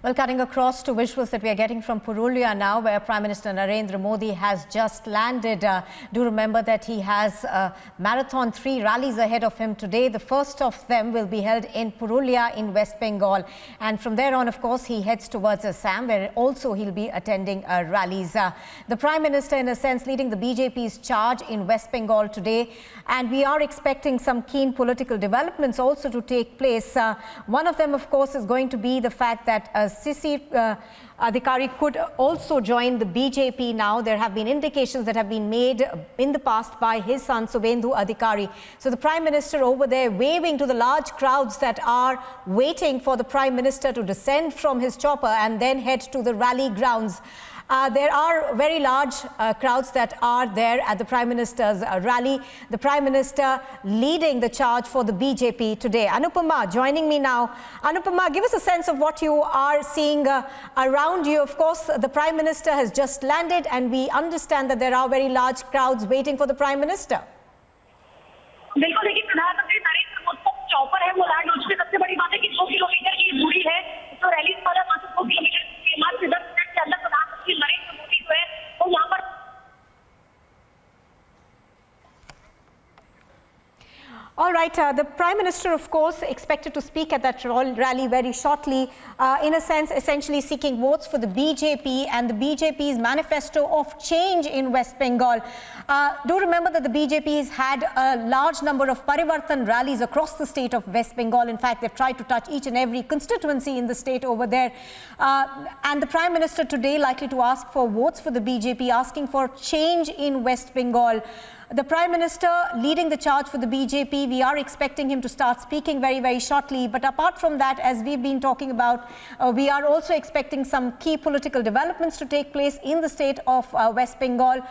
Well, cutting across to visuals that we are getting from Purulia now, where Prime Minister Narendra Modi has just landed. Do remember that he has marathon 3 rallies ahead of him today. The first of them will be held in Purulia in West Bengal. And from there on, of course, he heads towards Assam, where also he'll be attending rallies. The Prime Minister, in a sense, leading the BJP's charge in West Bengal today. And we are expecting some keen political developments also to take place. One of them, of course, is going to be the fact that Shishir Adhikari could also join the BJP now. There have been indications that have been made in the past by his son Suvendu Adhikari. So the Prime Minister over there waving to the large crowds that are waiting for the Prime Minister to descend from his chopper and then head to the rally grounds. There are very large crowds that are there at the Prime Minister's rally. The Prime Minister leading the charge for the BJP today. Anupama joining me now. Anupama, give us a sense of what you are seeing around you. Of course, the Prime Minister has just landed and we understand that there are very large crowds waiting for the Prime Minister. बिल्कुल, देखिए प्रधानमंत्री नरेंद्र मोदी का chopper है वो land हो चुके। सबसे बड़ी बात है कि 2 किलोमीटर की दूरी है तो रैली वाला मात्र 2 किलोमीटर के मात्र 10 मिनट के अंदर प्रधानमंत्री नरेंद्र मोदी जो है वो यहाँ पर। All right, the Prime Minister, of course, expected to speak at that rally very shortly, in a sense, essentially seeking votes for the BJP and the BJP's manifesto of change in West Bengal. Do remember that the BJP has had a large number of Parivartan rallies across the state of West Bengal. In fact, they've tried to touch each and every constituency in the state over there. And the Prime Minister today likely to ask for votes for the BJP, asking for change in West Bengal. The Prime Minister leading the charge for the BJP, we are expecting him to start speaking very, very shortly. But apart from that, as we've been talking about, we are also expecting some key political developments to take place in the state of West Bengal,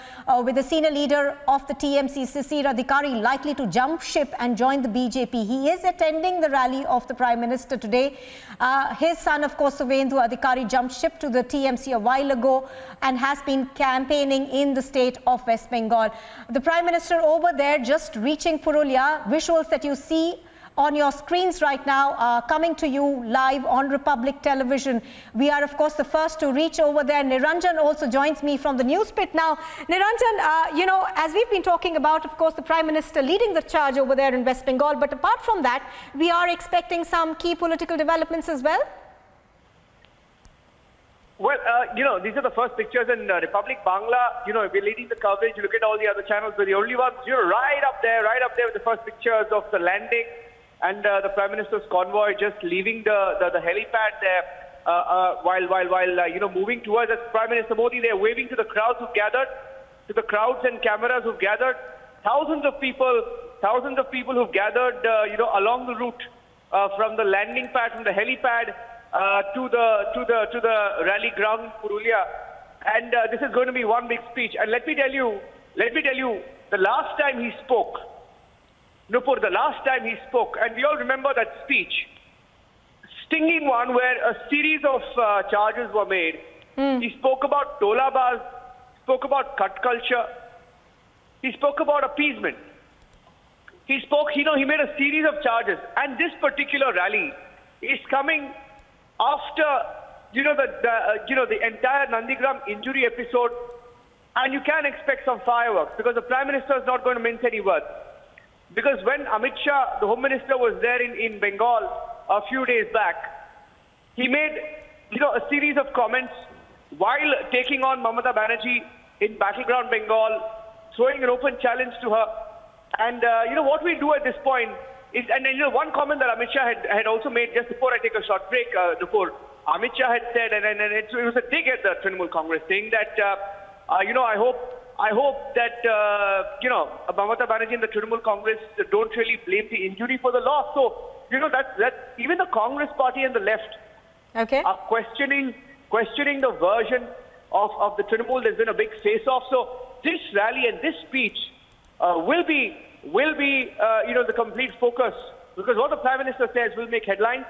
with the senior leader of the TMC, Shishir Adhikari, likely to jump ship and join the BJP. He is attending the rally of the Prime Minister today. His son, of course, Suvendu Adhikari, jumped ship to the TMC a while ago and has been campaigning in the state of West Bengal. The Prime Minister over there just reaching Purulia. Visuals that you see on your screens right now are coming to you live on Republic Television. We are, of course, the first to reach over there. Niranjan also joins me from the news pit now. Niranjan, you know, as we've been talking about, of course, the Prime Minister leading the charge over there in West Bengal. But apart from that, we are expecting some key political developments as well. Well, you know, these are the first pictures in Republic Bangla. You know, we're leading the coverage. You look at all the other channels, we're the only ones. You're right up there with the first pictures of the landing and the Prime Minister's convoy just leaving the helipad there while you know, moving towards us. Prime Minister Modi, they're waving to the crowds who've gathered, to the crowds and cameras who've gathered. Thousands of people who've gathered, you know, along the route from the landing pad, from the helipad, to the rally ground in Purulia, and this is going to be one big speech. And let me tell you, the last time he spoke, Nupur, the last time he spoke, and we all remember that speech, stinging one where a series of charges were made. He spoke about Tolabaz, spoke about cut culture, he spoke about appeasement. He spoke, you know, he made a series of charges, and this particular rally is coming after, you know, the entire Nandigram injury episode, and you can expect some fireworks because the Prime Minister is not going to mince any words. Because when Amit Shah, the Home Minister, was there in Bengal a few days back, he made, you know, a series of comments while taking on Mamata Banerjee in battleground Bengal, throwing an open challenge to her. And, you know, what we do at this point is, and you know, one comment that Amit Shah had also made just before I take a short break, before Amit Shah had said, and it was a dig at the Trinamool Congress, saying that, you know, I hope that, you know, Mamata Banerjee and the Trinamool Congress don't really blame the injury for the loss. So, you know, that even the Congress party and the left are questioning the version of the Trinamool. There's been a big face-off. So this rally and this speech will be you know, the complete focus, because what the Prime Minister says will make headlines.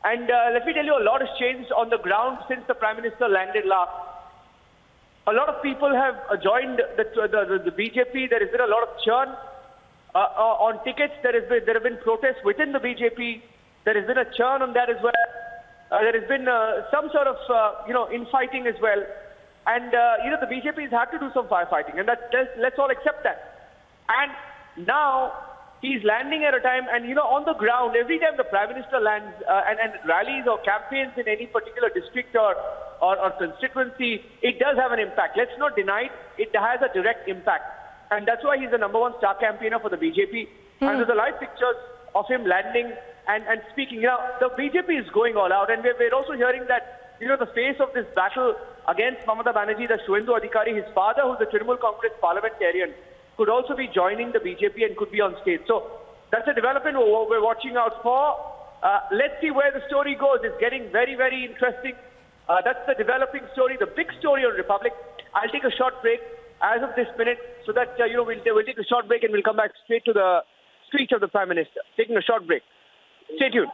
And let me tell you, a lot has changed on the ground since the Prime Minister landed last. A lot of people have joined the BJP. There has been a lot of churn on tickets. There have been protests within the BJP. There has been a churn on that as well. There has been some sort of, infighting as well. And, the BJP has had to do some firefighting. And let's all accept that. And now he's landing at a time, and, on the ground, every time the Prime Minister lands and rallies or campaigns in any particular district or constituency, it does have an impact. Let's not deny it. It has a direct impact. And that's why he's the number one star campaigner for the BJP. And there's the live pictures of him landing and speaking. The BJP is going all out. And we're also hearing that, the face of this battle against Mamata Banerjee, the Suvendu Adhikari, his father, who's the Trinamool Congress parliamentarian, could also be joining the BJP and could be on stage. So that's a development we're watching out for. Let's see where the story goes. It's getting very, very interesting. That's the developing story, the big story on Republic. I'll take a short break as of this minute so that, we'll take a short break and we'll come back straight to the speech of the Prime Minister. Taking a short break. Stay tuned.